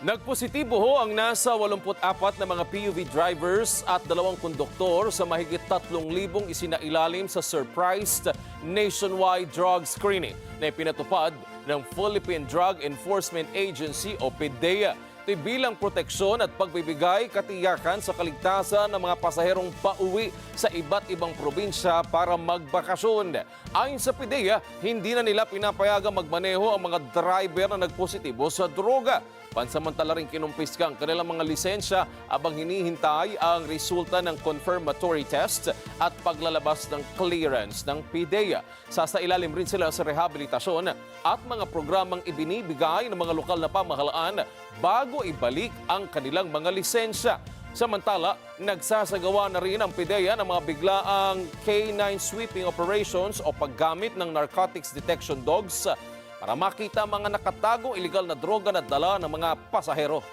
Nagpositibo ho ang nasa 84 na mga PUV drivers at 2 konduktor sa mahigit 3,000 isinailalim sa surprised nationwide drug screening na ipinatupad ng Philippine Drug Enforcement Agency o PDEA. Ito'y bilang proteksyon at pagbibigay katiyakan sa kaligtasan ng mga pasaherong pauwi sa iba't ibang probinsya para magbakasyon. Ayon sa PDEA, hindi na nila pinapayagang magmaneho ang mga driver na nagpositibo sa droga. Pansamantala rin kinumpiska ang kanilang mga lisensya abang hinihintay ang resulta ng confirmatory test at paglalabas ng clearance ng PDEA. Sasailalim rin sila sa rehabilitasyon at mga programang ibinibigay ng mga lokal na pamahalaan bago ibalik ang kanilang mga lisensya. Samantala, nagsasagawa na rin ang PDEA ng mga biglaang K9 sweeping operations o paggamit ng narcotics detection dogs para makita mga nakatagong iligal na droga na dala ng mga pasahero.